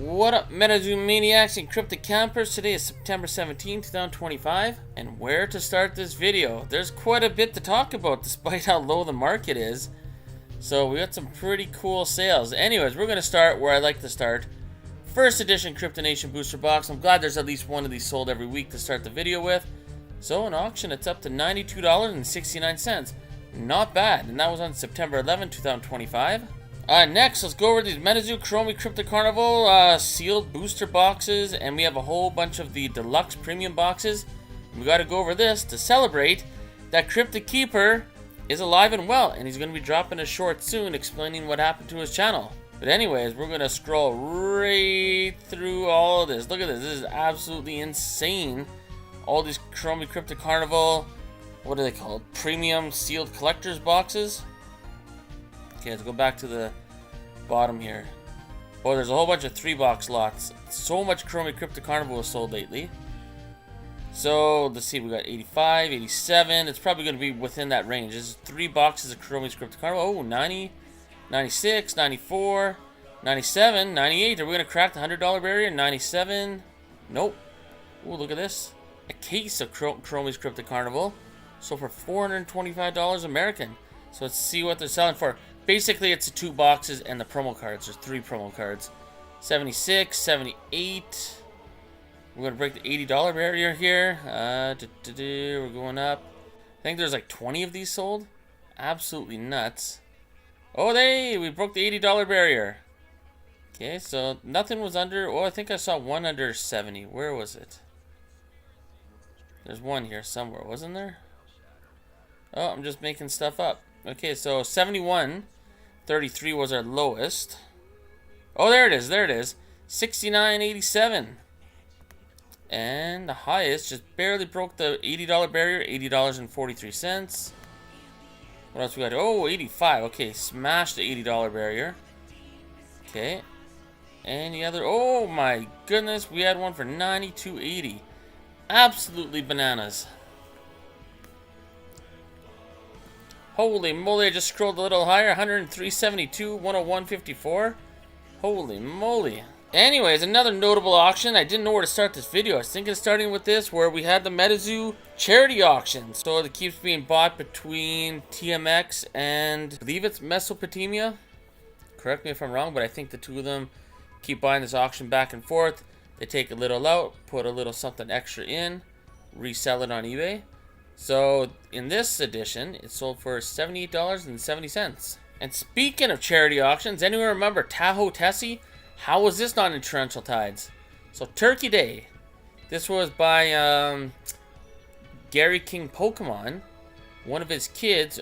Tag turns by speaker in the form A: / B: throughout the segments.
A: What up, MetaZoo maniacs and cryptid campers? Today is September 17, 2025, and where to start this video? There's quite a bit to talk about despite how low the market is. So we got some pretty cool sales. Anyways, we're going to start where I like to start. First edition Cryptid Nation booster box. I'm glad there's at least one of these sold every week to start the video with. So in auction, it's up to $92.69. Not bad, and that was on September 11, 2025. Next, let's go over these MetaZoo Kuromi Cryptid Carnival sealed booster boxes, and we have a whole bunch of the deluxe premium boxes. We got to go over this to celebrate that Cryptid Keeper is alive and well, and he's going to be dropping a short soon explaining what happened to his channel. But anyways, we're going to scroll right through all of this. Look at this. This is absolutely insane. All these Kuromi Cryptid Carnival, what are they called? Premium sealed collector's boxes. Okay, let's go back to the bottom here. Oh, there's a whole bunch of 3-box lots. So much Kuromi Cryptid Carnival was sold lately. So, let's see, we got 85, 87. It's probably going to be within that range. This is 3 boxes of Kuromi's Cryptid Carnival. Oh, 90, 96, 94, 97, 98. Are we going to crack the $100 barrier? 97. Nope. Oh, look at this. A case of Kuromi's Cryptid Carnival. Sold for $425 American. So let's see what they're selling for. Basically, it's the 2 boxes and the promo cards. There's 3 promo cards. 76, 78. We're going to break the $80 barrier here. We're going up. I think there's like 20 of these sold. Absolutely nuts. Oh, we broke the $80 barrier. Okay, so nothing was under. Oh, I think I saw one under 70. Where was it? There's one here somewhere, wasn't there? Oh, I'm just making stuff up. Okay, so 71.33 was our lowest. Oh, there it is. There it is. 69.87. And the highest just barely broke the $80 barrier. $80.43. What else we got? Oh, 85. Okay, smashed the $80 barrier. Okay. Any other? Oh my goodness, we had one for 92.80. Absolutely bananas. Holy moly, I just scrolled a little higher. 103.72, 101.54. Holy moly. Anyways, another notable auction. I didn't know where to start this video. I was thinking of starting with this, where we had the MetaZoo charity auction. So it keeps being bought between TMX and I believe it's Mesopotamia. Correct me if I'm wrong, but I think the two of them keep buying this auction back and forth. They take a little out, put a little something extra in, resell it on eBay. So in this edition, it sold for $78.70. And speaking of charity auctions, anyone remember Tahoe Tessie? How was this not in Torrential Tides? So Turkey Day. This was by Gary King Pokemon. One of his kids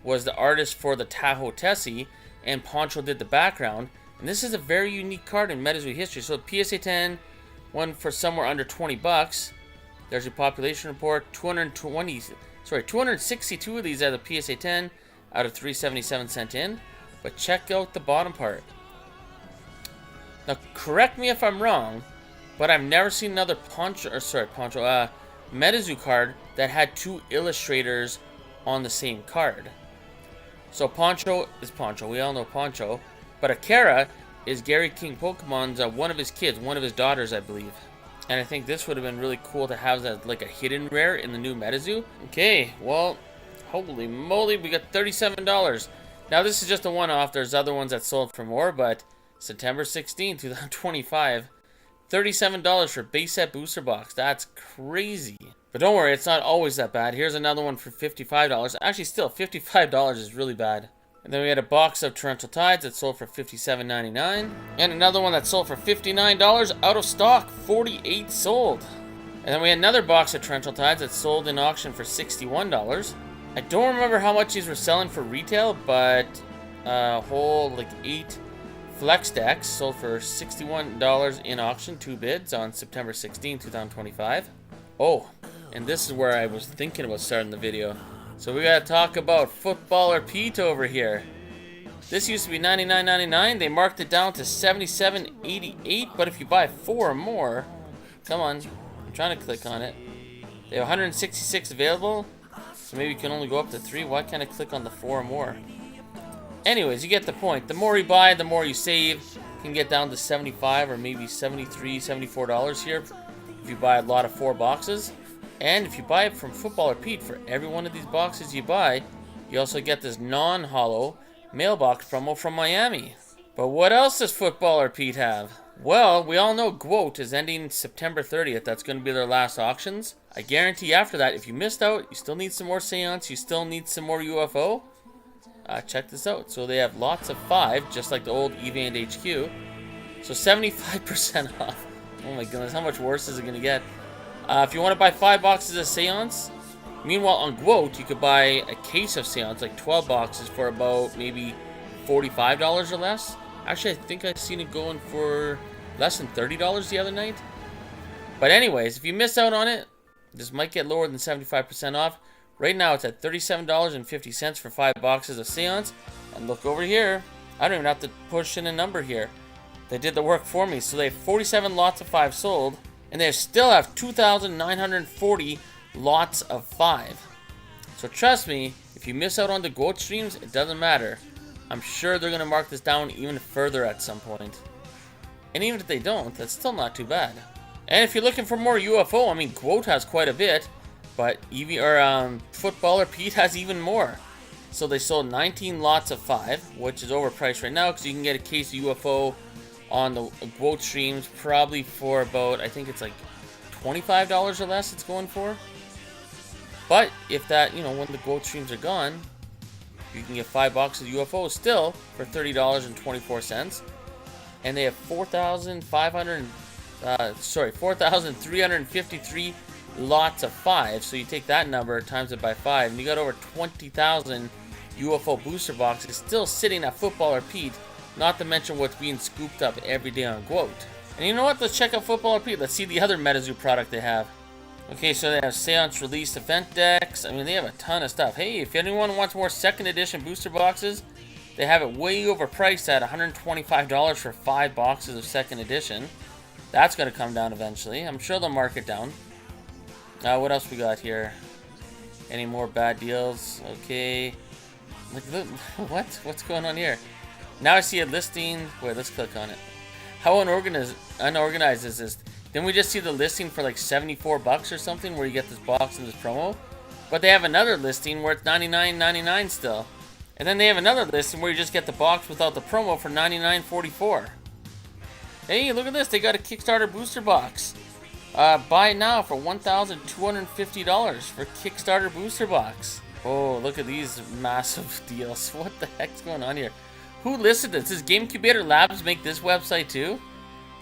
A: was the artist for the Tahoe Tessie, and Poncho did the background. And this is a very unique card in MetaZoo history. So PSA 10, one for somewhere under 20 bucks. There's your population report. 262 of these out of the PSA 10 out of 377 sent in. But check out the bottom part. Now, correct me if I'm wrong, but I've never seen another MetaZoo card that had 2 illustrators on the same card. So Poncho is Poncho. We all know Poncho. But Akara is Gary King Pokemon's one of his kids, one of his daughters, I believe. And I think this would have been really cool to have as like a hidden rare in the new MetaZoo. Okay, well, holy moly, we got $37. Now this is just a one-off. There's other ones that sold for more, but September 16, 2025, $37 for base set booster box. That's crazy. But don't worry, it's not always that bad. Here's another one for $55. Actually, still, $55 is really bad. And then we had a box of Torrential Tides that sold for $57.99. And another one that sold for $59 out of stock. 48 sold. And then we had another box of Torrential Tides that sold in auction for $61. I don't remember how much these were selling for retail, but a whole like 8 flex decks sold for $61 in auction. 2 bids on September 16, 2025. Oh, and this is where I was thinking about starting the video. So we gotta talk about Footballer Pete over here. This used to be $99.99. They marked it down to $77.88. But if you buy 4 or more, come on, I'm trying to click on it. They have 166 available. So maybe you can only go up to 3. Why can't I click on the 4 or more? Anyways, you get the point. The more you buy, the more you save. can get down to $75 or maybe $73, $74 here if you buy a lot of 4 boxes. And if you buy it from Footballer Pete, for every one of these boxes you buy, you also get this non-hollow mailbox promo from Miami. But what else does Footballer Pete have? Well, we all know GWOAT is ending September 30th. That's going to be their last auctions. I guarantee after that, if you missed out, you still need some more Seance, you still need some more UFO, check this out. So they have lots of 5, just like the old Evand HQ. So 75% off. Oh my goodness, how much worse is it going to get? If you want to buy 5 boxes of Seance, meanwhile on GWOAT, you could buy a case of Seance, like 12 boxes for about maybe $45 or less. Actually, I think I've seen it going for less than $30 the other night. But anyways, if you miss out on it, this might get lower than 75% off. Right now, it's at $37.50 for 5 boxes of Seance. And look over here. I don't even have to push in a number here. They did the work for me. So they have 47 lots of 5 sold. And they still have 2,940 lots of 5. So trust me, if you miss out on the GWOAT streams, it doesn't matter. I'm sure they're going to mark this down even further at some point. And even if they don't, that's still not too bad. And if you're looking for more UFO, I mean, GWOAT has quite a bit, but Footballer Pete has even more. So they sold 19 lots of 5, which is overpriced right now because you can get a case of UFO on the GWOAT streams probably for about, I think it's like $25 or less it's going for. But if that, when the GWOAT streams are gone, you can get 5 boxes of UFO still for $30.24. And they have 4,353 lots of 5. So you take that number, times it by 5, and you got over 20,000 UFO booster boxes still sitting at Footballer Pete, not to mention what's being scooped up every day on GWOAT. And you know what? Let's check out Footballer Pete. Let's see the other MetaZoo product they have. Okay, so they have Seance released event decks. I mean, they have a ton of stuff. Hey, if anyone wants more 2nd edition booster boxes, they have it way overpriced at $125 for 5 boxes of 2nd edition. That's going to come down eventually. I'm sure they'll mark it down. What else we got here? Any more bad deals? Okay. Look, what's going on here? Now I see a listing. Wait, let's click on it. How unorganized is this? Didn't we just see the listing for like $74 or something where you get this box and this promo? But they have another listing where it's $99.99 still. And then they have another listing where you just get the box without the promo for $99.44. Hey, look at this. They got a Kickstarter booster box. Buy it now for $1,250 for Kickstarter booster box. Oh, look at these massive deals. What the heck's going on here? Who listed this? Does GameCubator Labs make this website too?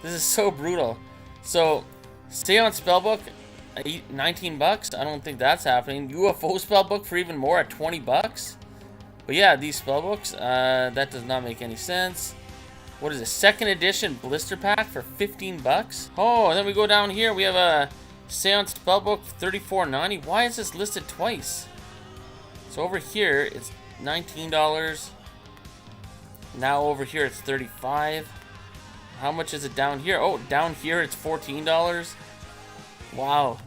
A: This is so brutal. So, Seance Spellbook, $19. I don't think that's happening. UFO Spellbook for even more at $20. But yeah, these spellbooks, that does not make any sense. What is it? 2nd edition blister pack for $15. Oh, and then we go down here. We have a Seance Spellbook $34.90. Why is this listed twice? So over here it's $19. Now over here it's $35. How much is it down here? Oh, down here it's $14. Wow.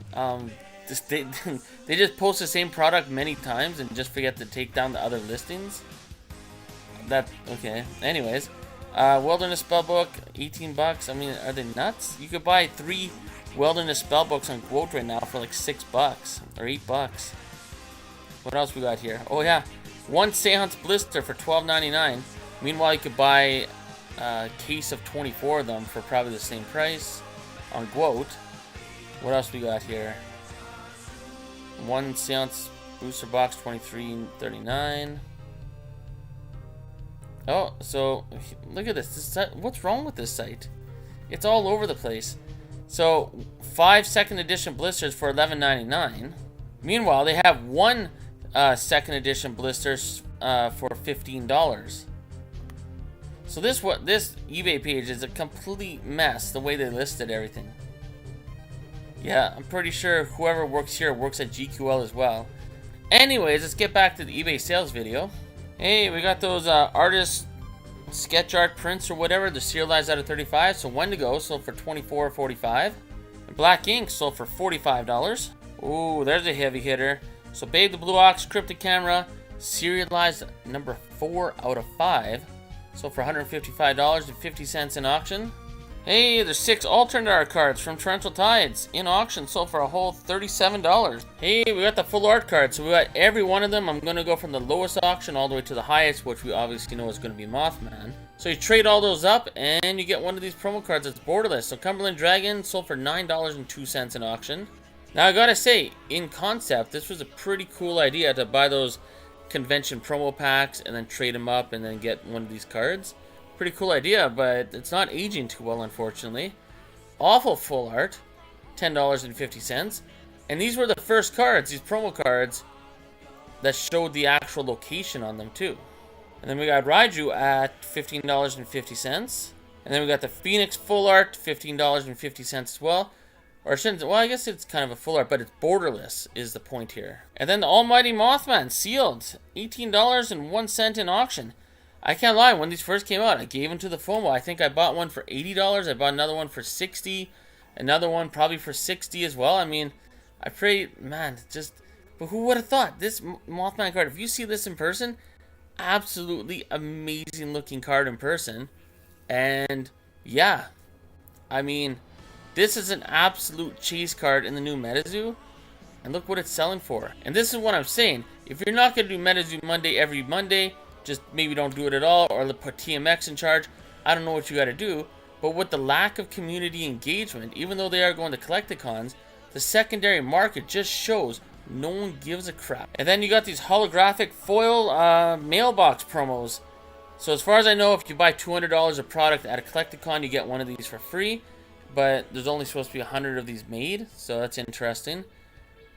A: They just post the same product many times and just forget to take down the other listings. Okay. Anyways, Wilderness Spellbook, $18. I mean, are they nuts? You could buy 3 Wilderness Spellbooks on GWOAT right now for like $6 or $8. What else we got here? Oh yeah, 1 Seance Blister for $12.99. Meanwhile, you could buy a case of 24 of them for probably the same price on GWOAT. What else we got here? 1 Seance booster box, $23.39. Oh, so look at this. What's wrong with this site? It's all over the place. So 5 2nd edition blisters for $11.99. Meanwhile, they have 1 2nd edition blisters for $15. So this eBay page is a complete mess, the way they listed everything. Yeah, I'm pretty sure whoever works here works at GQL as well. Anyways, let's get back to the eBay sales video. Hey, we got those artist sketch art prints or whatever. They're serialized out of 35. So Wendigo sold for $24.45. And Black Ink sold for $45. Ooh, there's a heavy hitter. So Babe the Blue Ox Cryptid camera, serialized number 4 out of 5. Sold for $155.50 in auction. Hey, there's 6 alternate art cards from Torrential Tides in auction, sold for a whole $37. Hey, we got the full art cards, so we got every one of them. I'm going to go from the lowest auction all the way to the highest, which we obviously know is going to be Mothman. So you trade all those up, and you get one of these promo cards that's borderless. So Cumberland Dragon sold for $9.02 in auction. Now I gotta say, in concept, this was a pretty cool idea to buy those convention promo packs and then trade them up and then get one of these cards. Pretty cool idea, but it's not aging too well, unfortunately. Awful full art, $10.50. And these were the first cards, these promo cards, that showed the actual location on them too. And then we got Raiju at $15.50. And then we got the Phoenix full art, $15.50 as well. Or shouldn't, well, I guess it's kind of a full art, but it's borderless is the point here. And then the Almighty Mothman, sealed, $18.01 in auction. I can't lie, when these first came out, I gave them to the FOMO. I think I bought one for $80. I bought another one for $60. Another one probably for $60 as well. I mean, I pray, man, just... But who would have thought? This Mothman card, if you see this in person, absolutely amazing looking card in person. And, yeah. I mean, this is an absolute chase card in the new MetaZoo. And look what it's selling for. And this is what I'm saying. If you're not going to do MetaZoo Monday every Monday... Just maybe don't do it at all, or put TMX in charge. I don't know what you got to do. But with the lack of community engagement, even though they are going to Collecticons, the secondary market just shows no one gives a crap. And then you got these holographic foil mailbox promos. So as far as I know, if you buy $200 of product at a Collecticon, you get one of these for free. But there's only supposed to be 100 of these made, so that's interesting.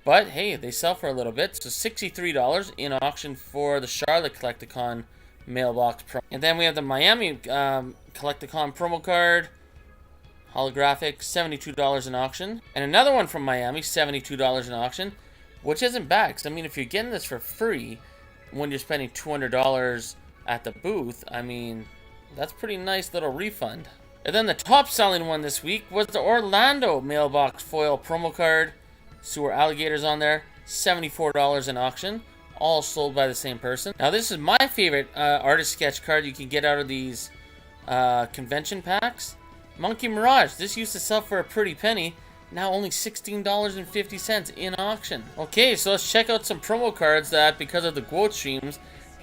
A: But, hey, they sell for a little bit. So $63 in auction for the Charlotte Collecticon mailbox promo. And then we have the Miami Collecticon promo card. Holographic, $72 in auction. And another one from Miami, $72 in auction. Which isn't bad, because, I mean, if you're getting this for free when you're spending $200 at the booth, I mean, that's a pretty nice little refund. And then the top selling one this week was the Orlando mailbox foil promo card. Sewer alligators on there, $74 in auction, all sold by the same person. Now this is my favorite artist sketch card you can get out of these convention packs. Monkey Mirage, this used to sell for a pretty penny, now only $16.50 in auction. Okay, so let's check out some promo cards that, because of the quote streams,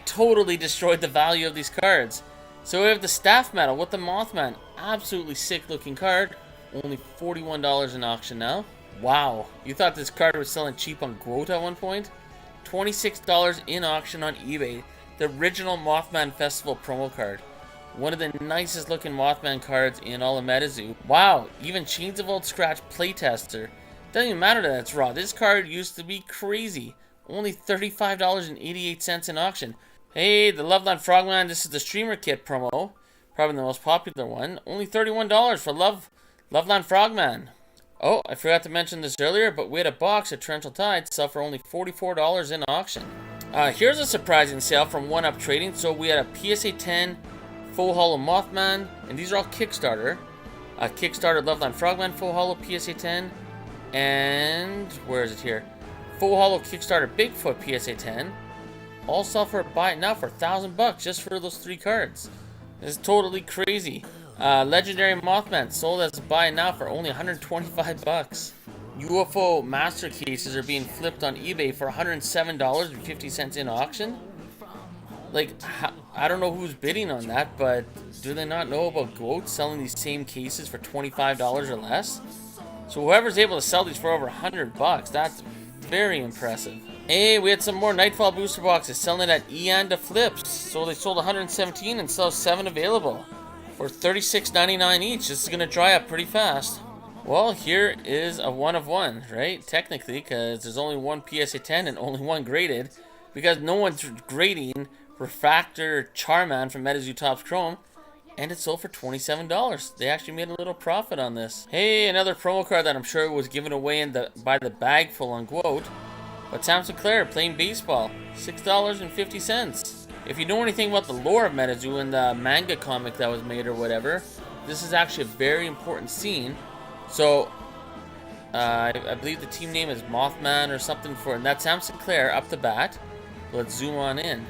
A: totally destroyed the value of these cards. So we have the Staff Metal with the Mothman, absolutely sick looking card, only $41 in auction now. Wow, you thought this card was selling cheap on Quote at one point? $26 in auction on eBay. The original Mothman Festival promo card. One of the nicest looking Mothman cards in all of MetaZoo. Wow, even Chains of Old Scratch playtester. Doesn't even matter that it's raw. This card used to be crazy. Only $35.88 in auction. Hey, the Loveland Frogman, this is the Streamer Kit promo. Probably the most popular one. Only $31 for Loveland Frogman. Oh, I forgot to mention this earlier, but we had a box at Torrential Tides sell for only $44 in auction. Here's a surprising sale from 1UP Trading. So we had a PSA 10 Full Hollow Mothman, and these are all Kickstarter. Kickstarter Loveland Frogman Full Hollow PSA 10, and where is it here? Full Hollow Kickstarter Bigfoot PSA 10. All sell for buy it now for $1,000 just for those 3 cards. This is totally crazy. Legendary Mothman sold as a buy now for only $125. UFO master cases are being flipped on eBay for $107.50 in auction. Like, I don't know who's bidding on that, but do they not know about Goat selling these same cases for $25 or less? So whoever's able to sell these for over $100, that's very impressive. Hey, we had some more Nightfall booster boxes selling at Eon to Flips. So they sold 117 and still have 7 available for $36.99 each. This is going to dry up pretty fast. Well, here is a 1 of 1, right? Technically, because there's only one PSA 10 and only one graded. Because no one's grading Refractor Charman from MetaZoo Topps Chrome. And it sold for $27. They actually made a little profit on this. Hey, another promo card that I'm sure was given away by the bag full on quote. But Sam Sinclair playing baseball, $6.50. If you know anything about the lore of MetaZoo and the manga comic that was made or whatever, this is actually a very important scene. So, I believe the team name is Mothman or something and that's Sam Sinclair up the bat. Let's zoom on in.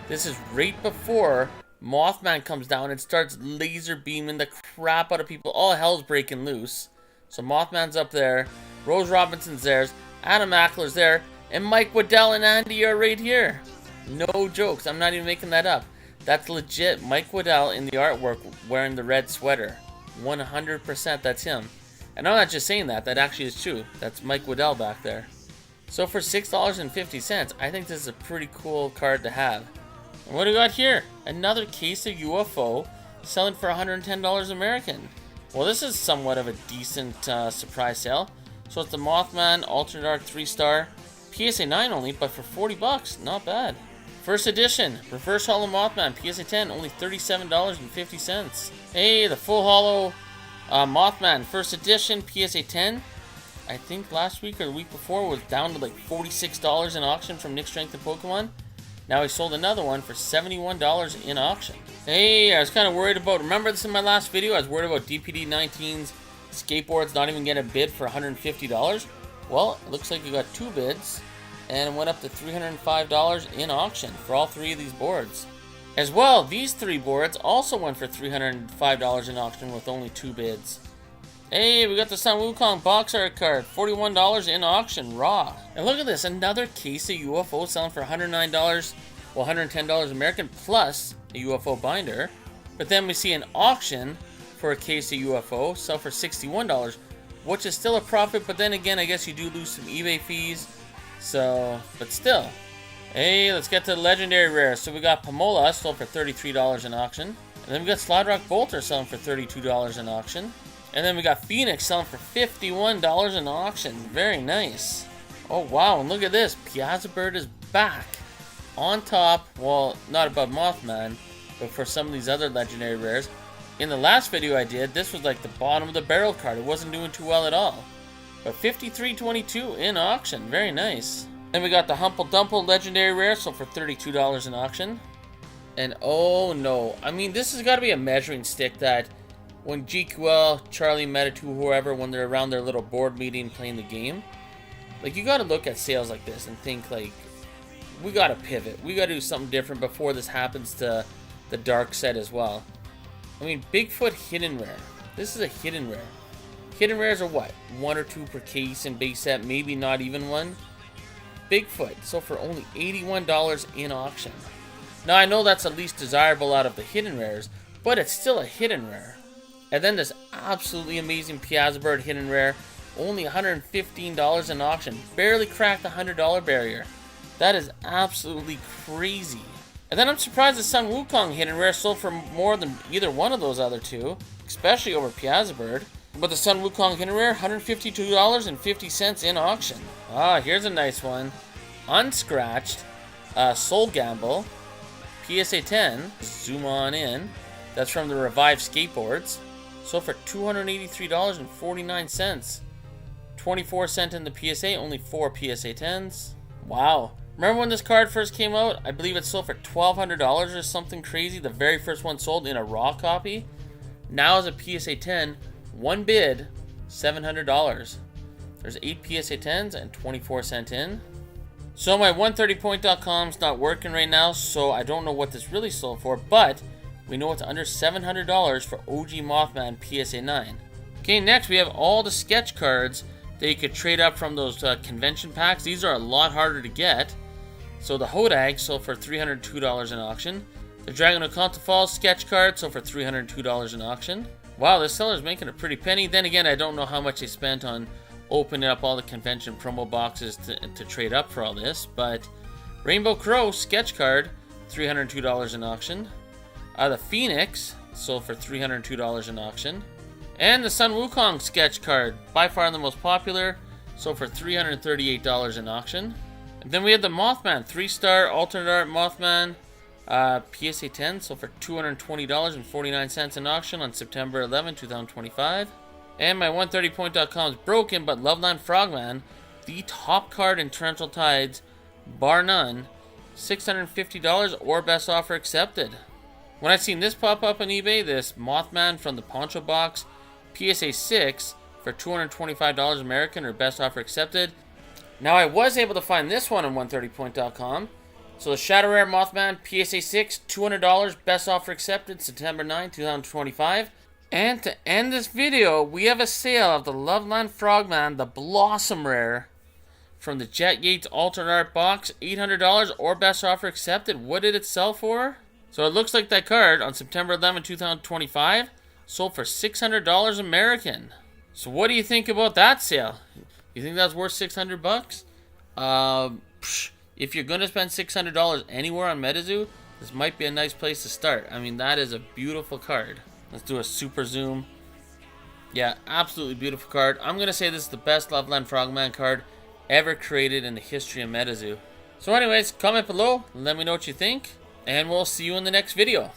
A: This is right before Mothman comes down and starts laser beaming the crap out of people. All hell's breaking loose. So Mothman's up there, Rose Robinson's there, Adam Ackler's there, and Mike Waddell and Andy are right here. No jokes, I'm not even making that up. That's legit Mike Waddell in the artwork wearing the red sweater. 100% that's him. And I'm not just saying that, that actually is true. That's Mike Waddell back there. So for $6.50, I think this is a pretty cool card to have. And what do we got here? Another case of UFO selling for $110 American. Well, this is somewhat of a decent surprise sale. So it's the Mothman Alternate Art 3-star, PSA 9 only, but for 40 bucks, not bad. First edition, Reverse Hollow Mothman, PSA 10, only $37.50. Hey, the Full Hollow Mothman, first edition, PSA 10. I think last week or the week before was down to like $46 in auction from Nick Strength and Pokemon. Now he sold another one for $71 in auction. Hey, I was kind of worried about, remember this in my last video? I was worried about DPD19's skateboards not even getting a bid for $150. Well, it looks like we got 2 bids, and it went up to $305 in auction for all 3 of these boards. As well, these 3 boards also went for $305 in auction with only 2 bids. Hey, we got the Sun Wukong box art card, $41 in auction, raw. And look at this, another case of UFO selling for $109, well, $110 American plus a UFO binder. But then we see an auction for a case of UFO sell for $61, which is still a profit, but then again, I guess you do lose some eBay fees. So, but still. Hey, let's get to the legendary rare. So we got Pomola sold for $33 in auction. And then we got Slide Rock Bolter selling for $32 in auction. And then we got Phoenix selling for $51 in auction. Very nice. Oh wow, and look at this. Piazza Bird is back. On top, well, not above Mothman, but for some of these other legendary rares. In the last video I did, this was like the bottom of the barrel card. It wasn't doing too well at all. But $53.22 in auction. Very nice. Then we got the Humple Dumple legendary rare, sold for $32 in auction. And oh no, I mean, this has got to be a measuring stick that when GQL, Charlie, MetaZoo, whoever, when they're around their little board meeting playing the game, like, you got to look at sales like this and think, like, we got to pivot. We got to do something different before this happens to the dark set as well. I mean, Bigfoot hidden rare. This is a hidden rare. Hidden rares are what? 1 or 2 per case in base set, maybe not even 1. Bigfoot, so for only $81 in auction. Now, I know that's the least desirable out of the hidden rares, but it's still a hidden rare. And then this absolutely amazing Piazza Bird hidden rare, only $115 in auction. Barely cracked the $100 barrier. That is absolutely crazy. And then I'm surprised the Sun Wukong hidden rare sold for more than either one of those other 2, especially over Piazza Bird. But the Sun Wukong hidden rare, $152.50 in auction. Ah, here's a nice one. Unscratched, Soul Gamble, PSA 10, zoom on in. That's from the Revived Skateboards. Sold for $283.49. 24 cent in the PSA, only 4 PSA 10s. Wow. Remember when this card first came out? I believe it sold for $1,200 or something crazy. The very first one sold in a raw copy. Now as a PSA 10, one bid, $700. There's 8 PSA 10s and 24 cent in. So my 130point.com's not working right now, so I don't know what this really sold for, but we know it's under $700 for OG Mothman PSA 9. Okay, next we have all the sketch cards that you could trade up from those convention packs. These are a lot harder to get. So the Hodag sold for $302 in auction. The Dragon of Conta Falls sketch card sold for $302 in auction. Wow, this seller's making a pretty penny. Then again, I don't know how much they spent on opening up all the convention promo boxes to trade up for all this. But Rainbow Crow sketch card, $302 in auction. The Phoenix sold for $302 in auction. And the Sun Wukong sketch card, by far the most popular, sold for $338 in auction. And then we had the Mothman 3-star alternate art Mothman PSA 10, sold for $220.49 in auction on September 11, 2025. And my 130point.com is broken, but Loveland Frogman, the top card in Torrential Tides, bar none, $650 or best offer accepted. When I seen this pop up on eBay, this Mothman from the Poncho Box, PSA 6 for $225 American or best offer accepted. Now I was able to find this one on 130point.com. So the Shadow Rare Mothman PSA 6, $200, best offer accepted, September 2025. And to end this video, we have a sale of the Loveland Frogman, the Blossom Rare, from the Jet Yates Alternate Art box, $800 or best offer accepted. What did it sell for? So it looks like that card on September 2025 sold for $600 American. So what do you think about that sale? You think that's worth $600? If you're gonna spend $600 anywhere on MetaZoo, this might be a nice place to start. I mean, that is a beautiful card. Let's do a super zoom. Yeah, absolutely beautiful card. I'm gonna say this is the best Loveland Frogman card ever created in the history of MetaZoo. So anyways, comment below, let me know what you think, and we'll see you in the next video.